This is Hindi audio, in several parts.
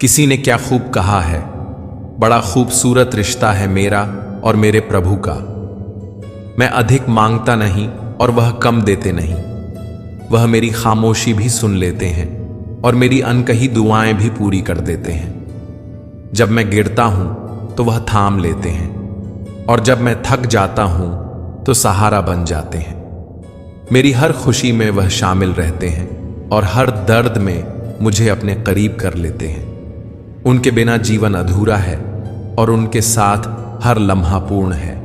किसी ने क्या खूब कहा है, बड़ा खूबसूरत रिश्ता है मेरा और मेरे प्रभु का। मैं अधिक मांगता नहीं और वह कम देते नहीं। वह मेरी खामोशी भी सुन लेते हैं और मेरी अनकही दुआएं भी पूरी कर देते हैं। जब मैं गिरता हूं तो वह थाम लेते हैं और जब मैं थक जाता हूं तो सहारा बन जाते हैं। मेरी हर खुशी में वह शामिल रहते हैं और हर दर्द में मुझे अपने करीब कर लेते हैं। उनके बिना जीवन अधूरा है और उनके साथ हर लम्हा पूर्ण है।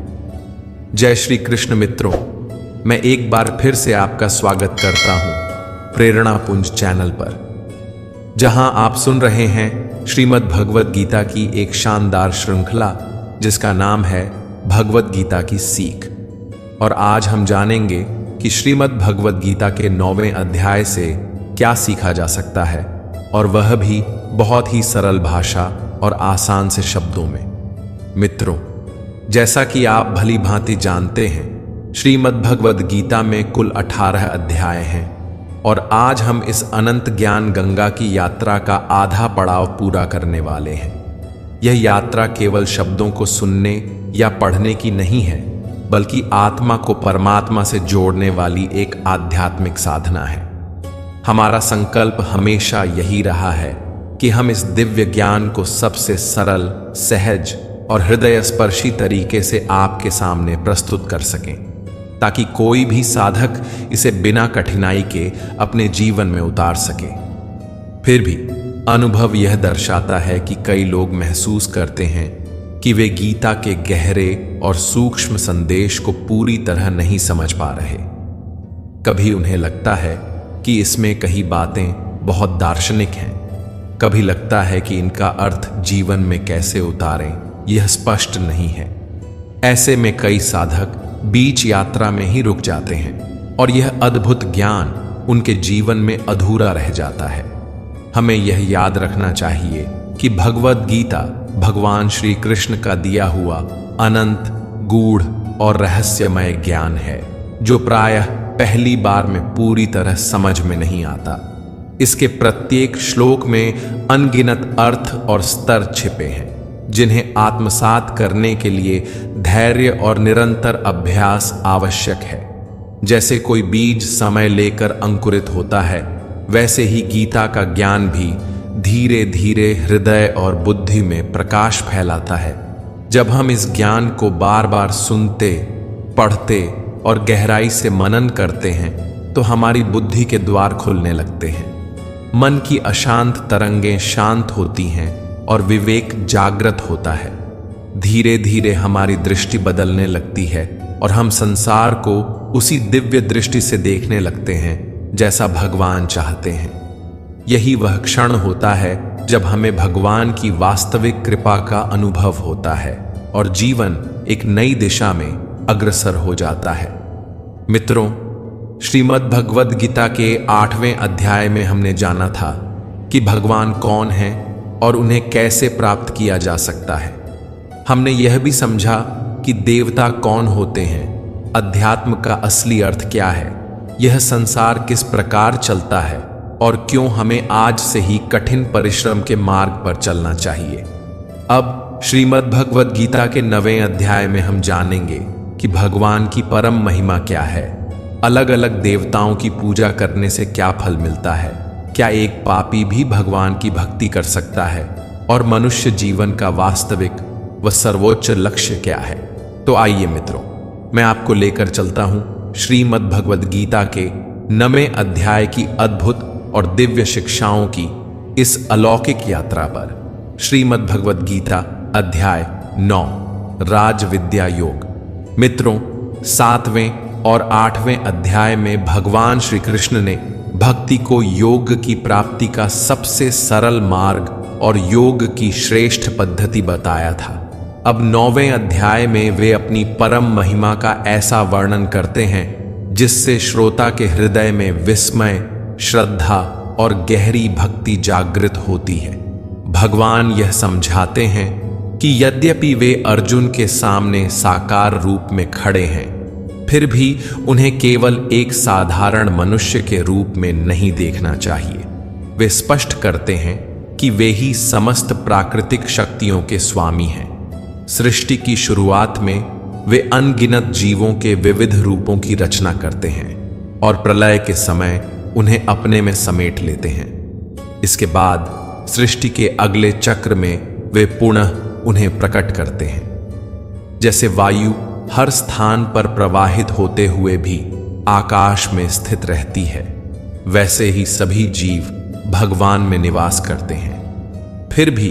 जय श्री कृष्ण मित्रों, मैं एक बार फिर से आपका स्वागत करता हूं प्रेरणा पुंज चैनल पर, जहां आप सुन रहे हैं श्रीमद् भगवद गीता की एक शानदार श्रृंखला जिसका नाम है भगवद गीता की सीख। और आज हम जानेंगे कि श्रीमद् भगवद गीता के 9वें अध्याय से क्या सीखा जा सकता है, और वह भी बहुत ही सरल भाषा और आसान से शब्दों में। मित्रों, जैसा कि आप भली भांति जानते हैं, श्रीमद् भगवद गीता में कुल 18 अध्याय हैं और आज हम इस अनंत ज्ञान गंगा की यात्रा का आधा पड़ाव पूरा करने वाले हैं। यह यात्रा केवल शब्दों को सुनने या पढ़ने की नहीं है, बल्कि आत्मा को परमात्मा से जोड़ने वाली एक आध्यात्मिक साधना है। हमारा संकल्प हमेशा यही रहा है कि हम इस दिव्य ज्ञान को सबसे सरल, सहज और हृदयस्पर्शी तरीके से आपके सामने प्रस्तुत कर सकें, ताकि कोई भी साधक इसे बिना कठिनाई के अपने जीवन में उतार सके। फिर भी अनुभव यह दर्शाता है कि कई लोग महसूस करते हैं कि वे गीता के गहरे और सूक्ष्म संदेश को पूरी तरह नहीं समझ पा रहे। कभी उन्हें लगता है कि इसमें कई बातें बहुत दार्शनिक हैं, कभी लगता है कि इनका अर्थ जीवन में कैसे उतारें यह स्पष्ट नहीं है। ऐसे में कई साधक बीच यात्रा में ही रुक जाते हैं और यह अद्भुत ज्ञान उनके जीवन में अधूरा रह जाता है। हमें यह याद रखना चाहिए कि भगवद गीता भगवान श्री कृष्ण का दिया हुआ अनंत, गूढ़ और रहस्यमय ज्ञान है, जो प्रायः पहली बार में पूरी तरह समझ में नहीं आता। इसके प्रत्येक श्लोक में अनगिनत अर्थ और स्तर छिपे हैं, जिन्हें आत्मसात करने के लिए धैर्य और निरंतर अभ्यास आवश्यक है। जैसे कोई बीज समय लेकर अंकुरित होता है, वैसे ही गीता का ज्ञान भी धीरे धीरे हृदय और बुद्धि में प्रकाश फैलाता है। जब हम इस ज्ञान को बार बार सुनते, पढ़ते और गहराई से मनन करते हैं तो हमारी बुद्धि के द्वार खुलने लगते हैं। मन की अशांत तरंगें शांत होती हैं और विवेक जागृत होता है। धीरे धीरे हमारी दृष्टि बदलने लगती है और हम संसार को उसी दिव्य दृष्टि से देखने लगते हैं जैसा भगवान चाहते हैं। यही वह क्षण होता है जब हमें भगवान की वास्तविक कृपा का अनुभव होता है और जीवन एक नई दिशा में अग्रसर हो जाता है। मित्रों, श्रीमद् भगवद गीता के 8वें अध्याय में हमने जाना था कि भगवान कौन हैं और उन्हें कैसे प्राप्त किया जा सकता है। हमने यह भी समझा कि देवता कौन होते हैं, अध्यात्म का असली अर्थ क्या है, यह संसार किस प्रकार चलता है और क्यों हमें आज से ही कठिन परिश्रम के मार्ग पर चलना चाहिए। अब श्रीमद् भगवद गीता के 9वें अध्याय में हम जानेंगे कि भगवान की परम महिमा क्या है, अलग अलग देवताओं की पूजा करने से क्या फल मिलता है, क्या एक पापी भी भगवान की भक्ति कर सकता है, और मनुष्य जीवन का वास्तविक व सर्वोच्च लक्ष्य क्या है। तो आइए मित्रों, मैं आपको लेकर चलता हूं श्रीमद् भगवद गीता के 9वें अध्याय की अद्भुत और दिव्य शिक्षाओं की इस अलौकिक यात्रा पर। श्रीमद् भगवद गीता अध्याय 9, राज विद्या योग। मित्रों, 7वें और 8वें अध्याय में भगवान श्री कृष्ण ने भक्ति को योग की प्राप्ति का सबसे सरल मार्ग और योग की श्रेष्ठ पद्धति बताया था। अब 9वें अध्याय में वे अपनी परम महिमा का ऐसा वर्णन करते हैं जिससे श्रोता के हृदय में विस्मय, श्रद्धा और गहरी भक्ति जागृत होती है। भगवान यह समझाते हैं कि यद्यपि वे अर्जुन के सामने साकार रूप में खड़े हैं, फिर भी उन्हें केवल एक साधारण मनुष्य के रूप में नहीं देखना चाहिए। वे स्पष्ट करते हैं कि वे ही समस्त प्राकृतिक शक्तियों के स्वामी हैं। सृष्टि की शुरुआत में वे अनगिनत जीवों के विविध रूपों की रचना करते हैं और प्रलय के समय उन्हें अपने में समेट लेते हैं। इसके बाद सृष्टि के अगले चक्र में वे पुनः उन्हें प्रकट करते हैं। जैसे वायु हर स्थान पर प्रवाहित होते हुए भी आकाश में स्थित रहती है, वैसे ही सभी जीव भगवान में निवास करते हैं। फिर भी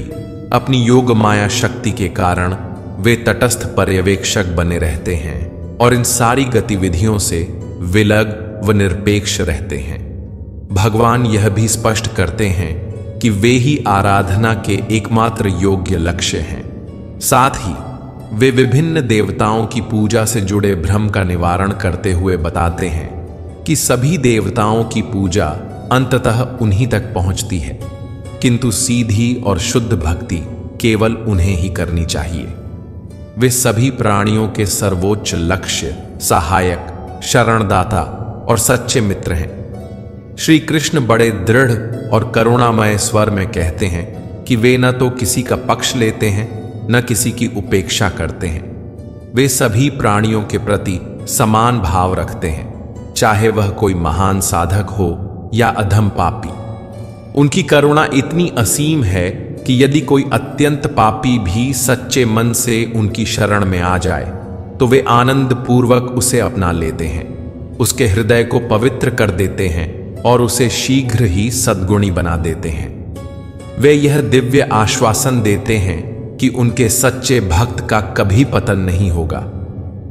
अपनी योग माया शक्ति के कारण वे तटस्थ पर्यवेक्षक बने रहते हैं और इन सारी गतिविधियों से विलग व निरपेक्ष रहते हैं। भगवान यह भी स्पष्ट करते हैं कि वे ही आराधना के एकमात्र योग्य लक्ष्य हैं। साथ ही वे विभिन्न देवताओं की पूजा से जुड़े भ्रम का निवारण करते हुए बताते हैं कि सभी देवताओं की पूजा अंततः उन्हीं तक पहुंचती है, किंतु सीधी और शुद्ध भक्ति केवल उन्हें ही करनी चाहिए। वे सभी प्राणियों के सर्वोच्च लक्ष्य, सहायक, शरणदाता और सच्चे मित्र हैं। श्री कृष्ण बड़े दृढ़ और करुणामय स्वर में कहते हैं कि वे न तो किसी का पक्ष लेते हैं न किसी की उपेक्षा करते हैं। वे सभी प्राणियों के प्रति समान भाव रखते हैं, चाहे वह कोई महान साधक हो या अधम पापी। उनकी करुणा इतनी असीम है कि यदि कोई अत्यंत पापी भी सच्चे मन से उनकी शरण में आ जाए तो वे आनंद पूर्वक उसे अपना लेते हैं, उसके हृदय को पवित्र कर देते हैं और उसे शीघ्र ही सद्गुणी बना देते हैं। वे यह दिव्य आश्वासन देते हैं कि उनके सच्चे भक्त का कभी पतन नहीं होगा।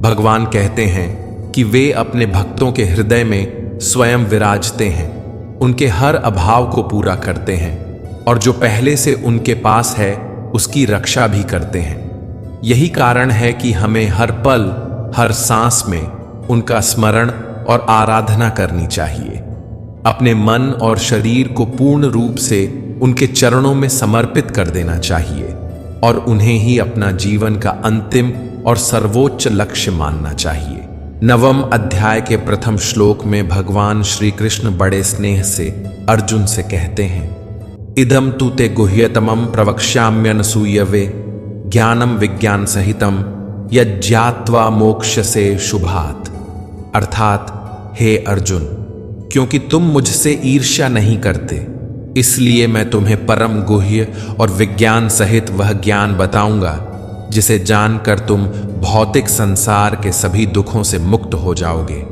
भगवान कहते हैं कि वे अपने भक्तों के हृदय में स्वयं विराजते हैं, उनके हर अभाव को पूरा करते हैं और जो पहले से उनके पास है उसकी रक्षा भी करते हैं। यही कारण है कि हमें हर पल, हर सांस में उनका स्मरण और आराधना करनी चाहिए। अपने मन और शरीर को पूर्ण रूप से उनके चरणों में समर्पित कर देना चाहिए और उन्हें ही अपना जीवन का अंतिम और सर्वोच्च लक्ष्य मानना चाहिए। 9वें अध्याय के प्रथम श्लोक में भगवान श्री कृष्ण बड़े स्नेह से अर्जुन से कहते हैं, इदम तु ते गुह्यतमं प्रवक्ष्याम्यनसूयवे ज्ञानम विज्ञान सहितम यज्ञात्वा मोक्षसे शुभात्। अर्थात, हे अर्जुन, क्योंकि तुम मुझसे ईर्ष्या नहीं करते, इसलिए मैं तुम्हें परम गुह्य और विज्ञान सहित वह ज्ञान बताऊंगा जिसे जानकर तुम भौतिक संसार के सभी दुखों से मुक्त हो जाओगे।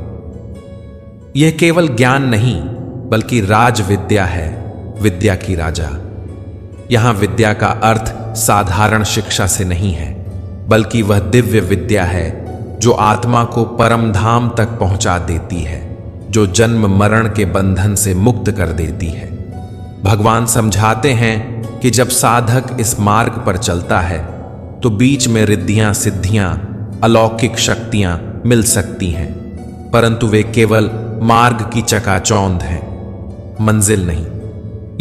यह केवल ज्ञान नहीं बल्कि राज विद्या है, विद्या की राजा। यहां विद्या का अर्थ साधारण शिक्षा से नहीं है, बल्कि वह दिव्य विद्या है जो आत्मा को परम धाम तक पहुंचा देती है, जो जन्म मरण के बंधन से मुक्त कर देती है। भगवान समझाते हैं कि जब साधक इस मार्ग पर चलता है तो बीच में रिद्धियां, सिद्धियां, अलौकिक शक्तियां मिल सकती हैं, परंतु वे केवल मार्ग की चकाचौंध हैं, मंजिल नहीं।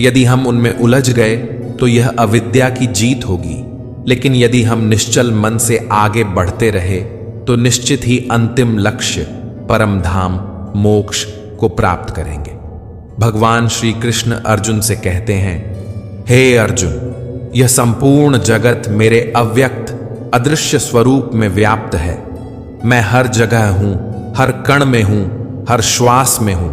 यदि हम उनमें उलझ गए तो यह अविद्या की जीत होगी, लेकिन यदि हम निश्चल मन से आगे बढ़ते रहे तो निश्चित ही अंतिम लक्ष्य परम धाम मोक्ष को प्राप्त करेंगे। भगवान श्री कृष्ण अर्जुन से कहते हैं, हे अर्जुन, यह संपूर्ण जगत मेरे अव्यक्त अदृश्य स्वरूप में व्याप्त है। मैं हर जगह हूं, हर कण में हूं, हर श्वास में हूं,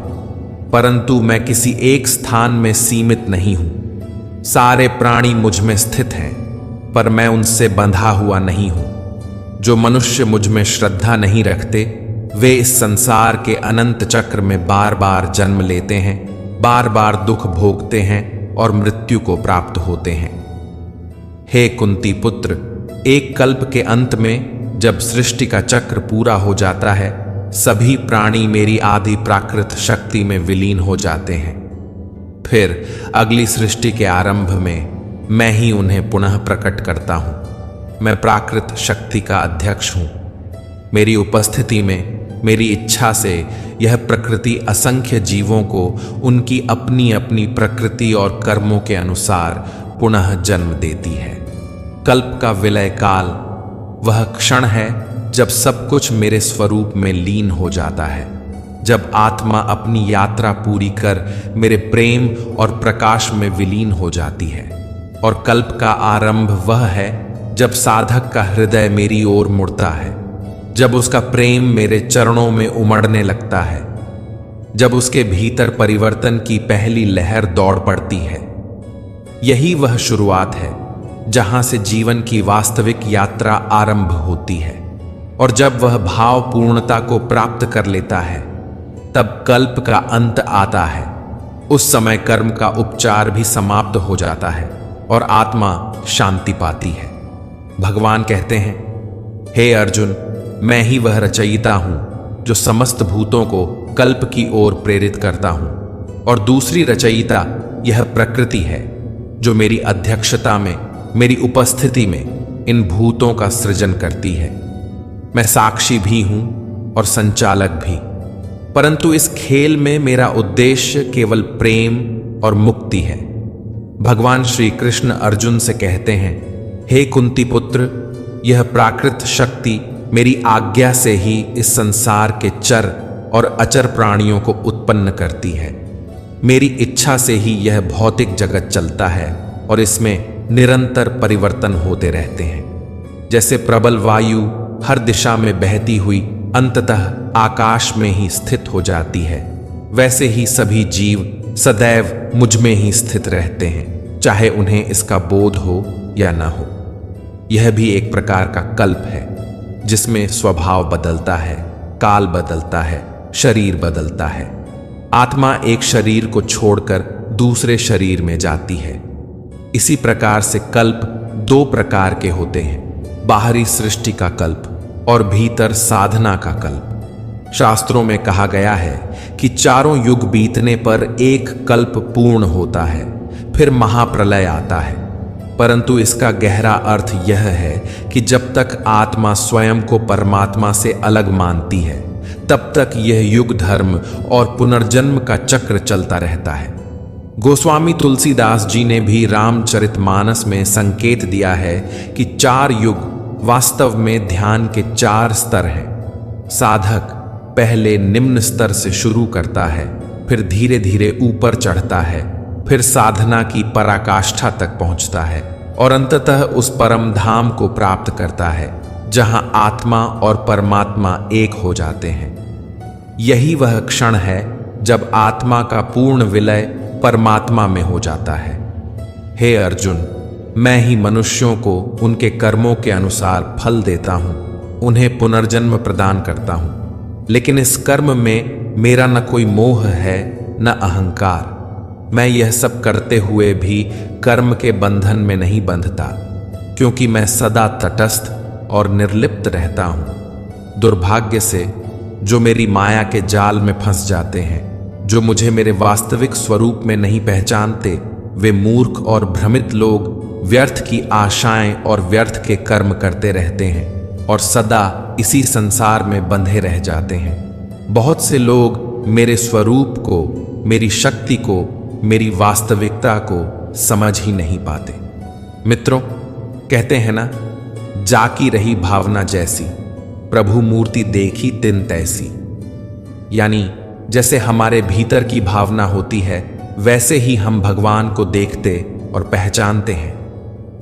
परंतु मैं किसी एक स्थान में सीमित नहीं हूं। सारे प्राणी मुझ में स्थित हैं, पर मैं उनसे बंधा हुआ नहीं हूं। जो मनुष्य मुझ में श्रद्धा नहीं रखते वे इस संसार के अनंत चक्र में बार बार जन्म लेते हैं, बार बार दुख भोगते हैं और मृत्यु को प्राप्त होते हैं। हे कुंती पुत्र, एक कल्प के अंत में जब सृष्टि का चक्र पूरा हो जाता है, सभी प्राणी मेरी आदि प्राकृत शक्ति में विलीन हो जाते हैं। फिर अगली सृष्टि के आरंभ में मैं ही उन्हें पुनः प्रकट करता हूं। मैं प्राकृत शक्ति का अध्यक्ष हूं। मेरी उपस्थिति में, मेरी इच्छा से यह प्रकृति असंख्य जीवों को उनकी अपनी अपनी प्रकृति और कर्मों के अनुसार पुनः जन्म देती है। कल्प का विलय काल वह क्षण है जब सब कुछ मेरे स्वरूप में लीन हो जाता है, जब आत्मा अपनी यात्रा पूरी कर मेरे प्रेम और प्रकाश में विलीन हो जाती है। और कल्प का आरंभ वह है जब साधक का हृदय मेरी ओर मुड़ता है, जब उसका प्रेम मेरे चरणों में उमड़ने लगता है, जब उसके भीतर परिवर्तन की पहली लहर दौड़ पड़ती है। यही वह शुरुआत है जहां से जीवन की वास्तविक यात्रा आरंभ होती है। और जब वह भाव पूर्णता को प्राप्त कर लेता है, तब कल्प का अंत आता है। उस समय कर्म का उपचार भी समाप्त हो जाता है और आत्मा शांति पाती है। भगवान कहते हैं, हे अर्जुन, मैं ही वह रचयिता हूं जो समस्त भूतों को कल्प की ओर प्रेरित करता हूं, और दूसरी रचयिता यह प्रकृति है जो मेरी अध्यक्षता में, मेरी उपस्थिति में इन भूतों का सृजन करती है। मैं साक्षी भी हूं और संचालक भी, परंतु इस खेल में मेरा उद्देश्य केवल प्रेम और मुक्ति है। भगवान श्री कृष्ण अर्जुन से कहते हैं, हे कुंती पुत्र, यह प्राकृत शक्ति मेरी आज्ञा से ही इस संसार के चर और अचर प्राणियों को उत्पन्न करती है। मेरी इच्छा से ही यह भौतिक जगत चलता है और इसमें निरंतर परिवर्तन होते रहते हैं। जैसे प्रबल वायु हर दिशा में बहती हुई अंततः आकाश में ही स्थित हो जाती है, वैसे ही सभी जीव सदैव मुझ में ही स्थित रहते हैं, चाहे उन्हें इसका बोध हो या न हो। यह भी एक प्रकार का कल्प है जिसमें स्वभाव बदलता है, काल बदलता है, शरीर बदलता है। आत्मा एक शरीर को छोड़कर दूसरे शरीर में जाती है। इसी प्रकार से कल्प दो प्रकार के होते हैं, बाहरी सृष्टि का कल्प और भीतर साधना का कल्प। शास्त्रों में कहा गया है कि चारों युग बीतने पर एक कल्प पूर्ण होता है, फिर महाप्रलय आता है। परंतु इसका गहरा अर्थ यह है कि जब तक आत्मा स्वयं को परमात्मा से अलग मानती है, तब तक यह युग धर्म और पुनर्जन्म का चक्र चलता रहता है। गोस्वामी तुलसीदास जी ने भी रामचरितमानस में संकेत दिया है कि 4 युग वास्तव में ध्यान के 4 स्तर हैं। साधक पहले निम्न स्तर से शुरू करता है, फिर धीरे धीरे ऊपर चढ़ता है, फिर साधना की पराकाष्ठा तक पहुंचता है और अंततः उस परम धाम को प्राप्त करता है जहां आत्मा और परमात्मा एक हो जाते हैं। यही वह क्षण है जब आत्मा का पूर्ण विलय परमात्मा में हो जाता है। हे अर्जुन, मैं ही मनुष्यों को उनके कर्मों के अनुसार फल देता हूं, उन्हें पुनर्जन्म प्रदान करता हूं, लेकिन इस कर्म में मेरा न कोई मोह है न अहंकार। मैं यह सब करते हुए भी कर्म के बंधन में नहीं बंधता, क्योंकि मैं सदा तटस्थ और निर्लिप्त रहता हूं। दुर्भाग्य से जो मेरी माया के जाल में फंस जाते हैं, जो मुझे मेरे वास्तविक स्वरूप में नहीं पहचानते, वे मूर्ख और भ्रमित लोग व्यर्थ की आशाएं और व्यर्थ के कर्म करते रहते हैं और सदा इसी संसार में बंधे रह जाते हैं। बहुत से लोग मेरे स्वरूप को, मेरी शक्ति को, मेरी वास्तविकता को समझ ही नहीं पाते। मित्रों, कहते हैं ना, जाकी रही भावना जैसी, प्रभु मूर्ति देखी तिन तैसी। यानी जैसे हमारे भीतर की भावना होती है, वैसे ही हम भगवान को देखते और पहचानते हैं।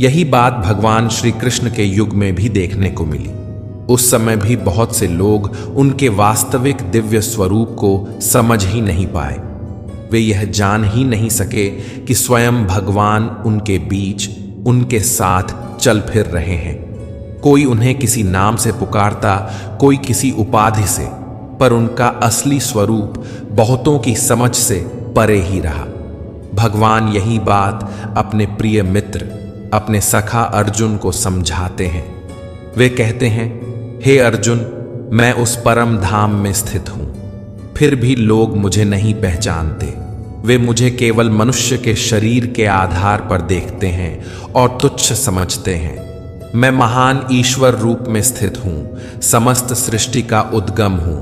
यही बात भगवान श्री कृष्ण के युग में भी देखने को मिली। उस समय भी बहुत से लोग उनके वास्तविक दिव्य स्वरूप को समझ ही नहीं पाए। वे यह जान ही नहीं सके कि स्वयं भगवान उनके बीच, उनके साथ चल फिर रहे हैं। कोई उन्हें किसी नाम से पुकारता, कोई किसी उपाधि से, पर उनका असली स्वरूप बहुतों की समझ से परे ही रहा। भगवान यही बात अपने प्रिय मित्र, अपने सखा अर्जुन को समझाते हैं। वे कहते हैं, हे अर्जुन, मैं उस परम धाम में स्थित हूं, फिर भी लोग मुझे नहीं पहचानते। वे मुझे केवल मनुष्य के शरीर के आधार पर देखते हैं और तुच्छ समझते हैं। मैं महान ईश्वर रूप में स्थित हूं, समस्त सृष्टि का उद्गम हूं,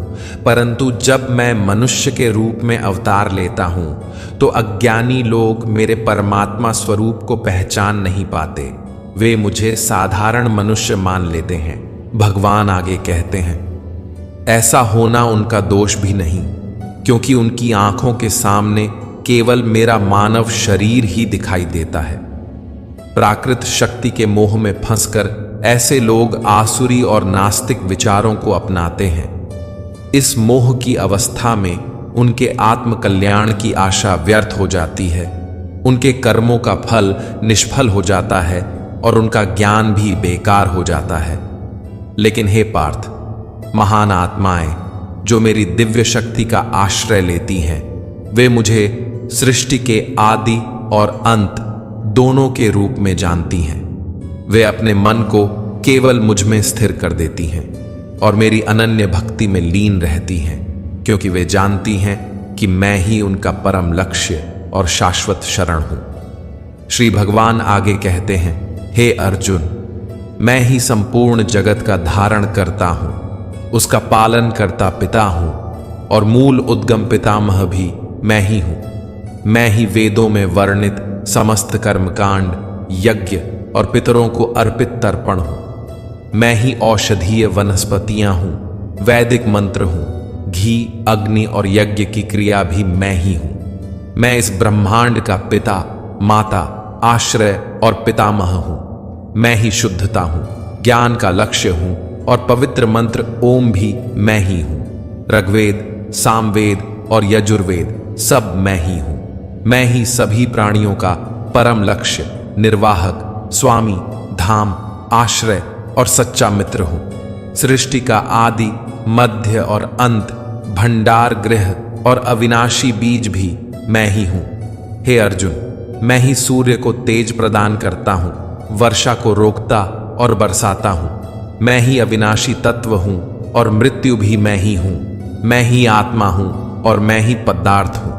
परंतु जब मैं मनुष्य के रूप में अवतार लेता हूं, तो अज्ञानी लोग मेरे परमात्मा स्वरूप को पहचान नहीं पाते। वे मुझे साधारण मनुष्य मान लेते हैं। भगवान आगे कहते हैं, ऐसा होना उनका दोष भी नहीं, क्योंकि उनकी आंखों के सामने केवल मेरा मानव शरीर ही दिखाई देता है। प्राकृत शक्ति के मोह में फंसकर ऐसे लोग आसुरी और नास्तिक विचारों को अपनाते हैं। इस मोह की अवस्था में उनके आत्मकल्याण की आशा व्यर्थ हो जाती है, उनके कर्मों का फल निष्फल हो जाता है और उनका ज्ञान भी बेकार हो जाता है। लेकिन हे पार्थ, महान आत्माएं जो मेरी दिव्य शक्ति का आश्रय लेती हैं, वे मुझे सृष्टि के आदि और अंत दोनों के रूप में जानती हैं। वे अपने मन को केवल मुझ में स्थिर कर देती हैं और मेरी अनन्य भक्ति में लीन रहती हैं, क्योंकि वे जानती हैं कि मैं ही उनका परम लक्ष्य और शाश्वत शरण हूं। श्री भगवान आगे कहते हैं, हे अर्जुन, मैं ही संपूर्ण जगत का धारण करता हूं, उसका पालन करता पिता हूं और मूल उद्गम पितामह भी मैं ही हूं। मैं ही वेदों में वर्णित समस्त कर्मकांड, यज्ञ और पितरों को अर्पित तर्पण हूं। मैं ही औषधीय वनस्पतियां हूं, वैदिक मंत्र हूं, घी, अग्नि और यज्ञ की क्रिया भी मैं ही हूं। मैं इस ब्रह्मांड का पिता, माता, आश्रय और पितामह हूं। मैं ही शुद्धता हूं, ज्ञान का लक्ष्य हूं और पवित्र मंत्र ओम भी मैं ही हूं। ऋग्वेद, सामवेद और यजुर्वेद सब मैं ही हूं। मैं ही सभी प्राणियों का परम लक्ष्य, निर्वाहक, स्वामी, धाम, आश्रय और सच्चा मित्र हूं। सृष्टि का आदि, मध्य और अंत, भंडार गृह और अविनाशी बीज भी मैं ही हूं। हे अर्जुन, मैं ही सूर्य को तेज प्रदान करता हूं, वर्षा को रोकता और बरसाता हूं। मैं ही अविनाशी तत्व हूं और मृत्यु भी मैं ही हूं। मैं ही आत्मा हूं और मैं ही पदार्थ हूं।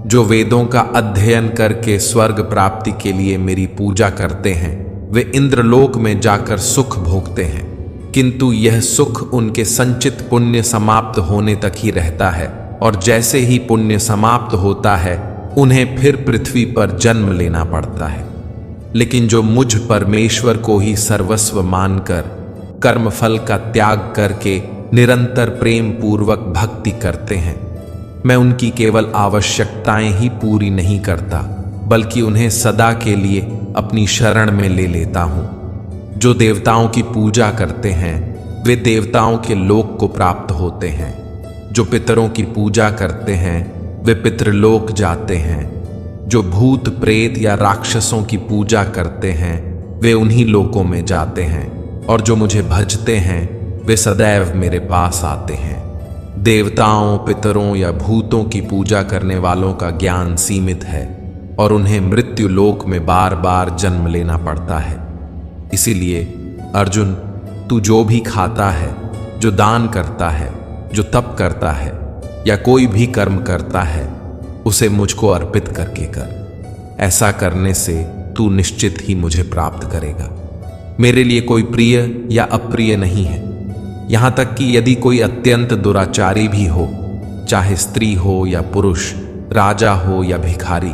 जो वेदों का अध्ययन करके स्वर्ग प्राप्ति के लिए मेरी पूजा करते हैं, वे इंद्रलोक में जाकर सुख भोगते हैं, किंतु यह सुख उनके संचित पुण्य समाप्त होने तक ही रहता है और जैसे ही पुण्य समाप्त होता है उन्हें फिर पृथ्वी पर जन्म लेना पड़ता है। लेकिन जो मुझ परमेश्वर को ही सर्वस्व मानकर कर्मफल का त्याग करके निरंतर प्रेम पूर्वक भक्ति करते हैं, मैं उनकी केवल आवश्यकताएं ही पूरी नहीं करता, बल्कि उन्हें सदा के लिए अपनी शरण में ले लेता हूं। जो देवताओं की पूजा करते हैं वे देवताओं के लोक को प्राप्त होते हैं। जो पितरों की पूजा करते हैं वे पितृलोक जाते हैं। जो भूत, प्रेत या राक्षसों की पूजा करते हैं वे उन्हीं लोकों में जाते हैं और जो मुझे भजते हैं वे सदैव मेरे पास आते हैं। देवताओं, पितरों या भूतों की पूजा करने वालों का ज्ञान सीमित है और उन्हें मृत्यु लोक में बार बार जन्म लेना पड़ता है। इसीलिए अर्जुन, तू जो भी खाता है, जो दान करता है, जो तप करता है या कोई भी कर्म करता है, उसे मुझको अर्पित करके कर। ऐसा करने से तू निश्चित ही मुझे प्राप्त करेगा। मेरे लिए कोई प्रिय या अप्रिय नहीं है। यहां तक कि यदि कोई अत्यंत दुराचारी भी हो, चाहे स्त्री हो या पुरुष, राजा हो या भिखारी,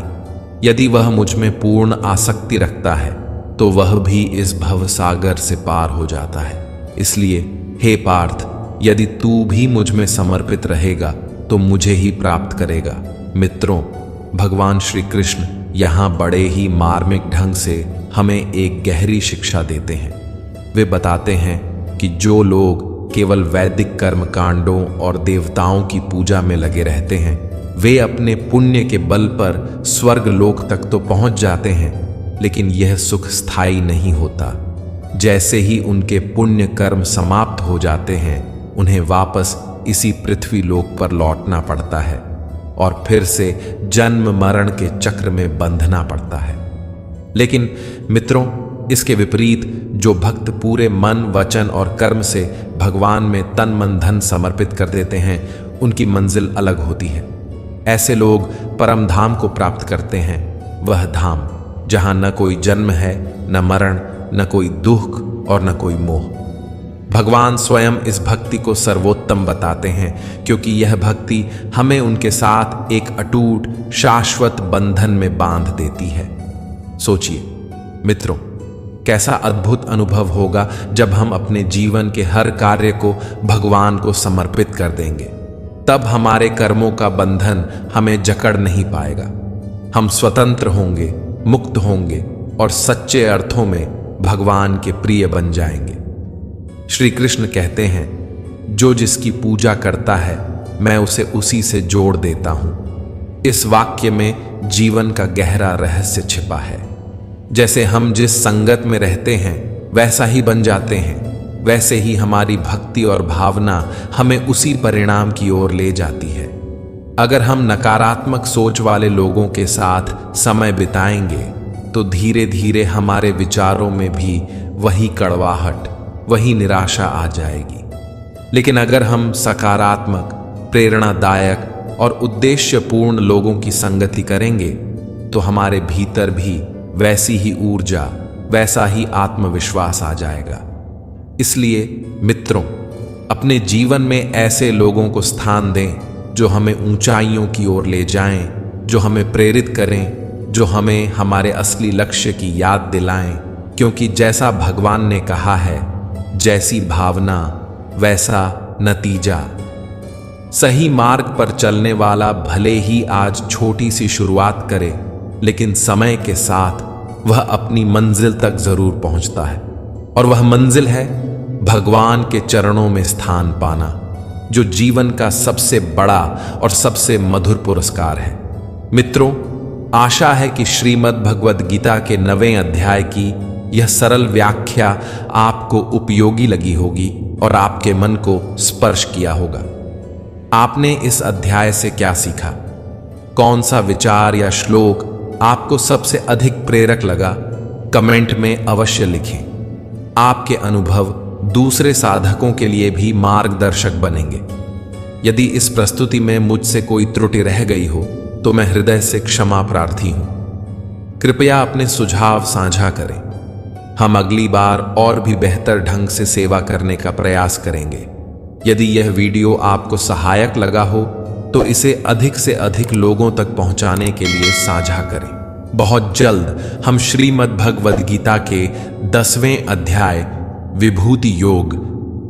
यदि वह मुझ में पूर्ण आसक्ति रखता है तो वह भी इस भवसागर से पार हो जाता है। इसलिए हे पार्थ, यदि तू भी मुझ में समर्पित रहेगा तो मुझे ही प्राप्त करेगा। मित्रों, भगवान श्री कृष्ण यहाँ बड़े ही मार्मिक ढंग से हमें एक गहरी शिक्षा देते हैं। वे बताते हैं कि जो लोग केवल वैदिक कर्म कांडों और देवताओं की पूजा में लगे रहते हैं, वे अपने पुण्य के बल पर स्वर्ग लोक तक तो पहुंच जाते हैं, लेकिन यह सुख स्थायी नहीं होता। जैसे ही उनके पुण्य कर्म समाप्त हो जाते हैं, उन्हें वापस इसी पृथ्वी लोक पर लौटना पड़ता है और फिर से जन्म मरण के चक्र में बंधना पड़ता है। लेकिन मित्रों, इसके विपरीत जो भक्त पूरे मन, वचन और कर्म से भगवान में तन मन धन समर्पित कर देते हैं, उनकी मंजिल अलग होती है। ऐसे लोग परम धाम को प्राप्त करते हैं, वह धाम जहां न कोई जन्म है, न मरण, न कोई दुख और न कोई मोह। भगवान स्वयं इस भक्ति को सर्वोत्तम बताते हैं, क्योंकि यह भक्ति हमें उनके साथ एक अटूट शाश्वत बंधन में बांध देती है। सोचिए मित्रों, कैसा अद्भुत अनुभव होगा जब हम अपने जीवन के हर कार्य को भगवान को समर्पित कर देंगे। तब हमारे कर्मों का बंधन हमें जकड़ नहीं पाएगा। हम स्वतंत्र होंगे, मुक्त होंगे और सच्चे अर्थों में भगवान के प्रिय बन जाएंगे। श्री कृष्ण कहते हैं, जो जिसकी पूजा करता है मैं उसे उसी से जोड़ देता हूं। इस वाक्य में जीवन का गहरा रहस्य छिपा है। जैसे हम जिस संगत में रहते हैं वैसा ही बन जाते हैं, वैसे ही हमारी भक्ति और भावना हमें उसी परिणाम की ओर ले जाती है। अगर हम नकारात्मक सोच वाले लोगों के साथ समय बिताएंगे तो धीरे धीरे हमारे विचारों में भी वही कड़वाहट, वही निराशा आ जाएगी। लेकिन अगर हम सकारात्मक, प्रेरणादायक और उद्देश्यपूर्ण लोगों की संगति करेंगे तो हमारे भीतर भी वैसी ही ऊर्जा, वैसा ही आत्मविश्वास आ जाएगा। इसलिए मित्रों, अपने जीवन में ऐसे लोगों को स्थान दें जो हमें ऊंचाइयों की ओर ले जाएं, जो हमें प्रेरित करें, जो हमें हमारे असली लक्ष्य की याद दिलाएं। क्योंकि जैसा भगवान ने कहा है, जैसी भावना वैसा नतीजा। सही मार्ग पर चलने वाला भले ही आज छोटी सी शुरुआत करे, लेकिन समय के साथ वह अपनी मंजिल तक जरूर पहुंचता है। और वह मंजिल है भगवान के चरणों में स्थान पाना, जो जीवन का सबसे बड़ा और सबसे मधुर पुरस्कार है। मित्रों, आशा है कि श्रीमद् भगवद गीता के 9वें अध्याय की यह सरल व्याख्या आपको उपयोगी लगी होगी और आपके मन को स्पर्श किया होगा। आपने इस अध्याय से क्या सीखा? कौन सा विचार या श्लोक आपको सबसे अधिक प्रेरक लगा? कमेंट में अवश्य लिखें। आपके अनुभव दूसरे साधकों के लिए भी मार्गदर्शक बनेंगे। यदि इस प्रस्तुति में मुझसे कोई त्रुटि रह गई हो तो मैं हृदय से क्षमा प्रार्थी हूं। कृपया अपने सुझाव साझा करें। हम अगली बार और भी बेहतर ढंग से सेवा करने का प्रयास करेंगे। यदि यह वीडियो आपको सहायक लगा हो तो इसे अधिक से अधिक लोगों तक पहुंचाने के लिए साझा करें। बहुत जल्द हम श्रीमद् भगवद गीता के 10वें अध्याय विभूति योग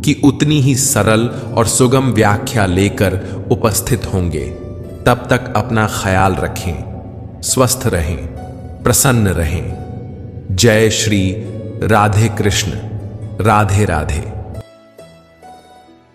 की उतनी ही सरल और सुगम व्याख्या लेकर उपस्थित होंगे। तब तक अपना ख्याल रखें, स्वस्थ रहें, प्रसन्न रहें। जय श्री राधे कृष्ण। राधे राधे।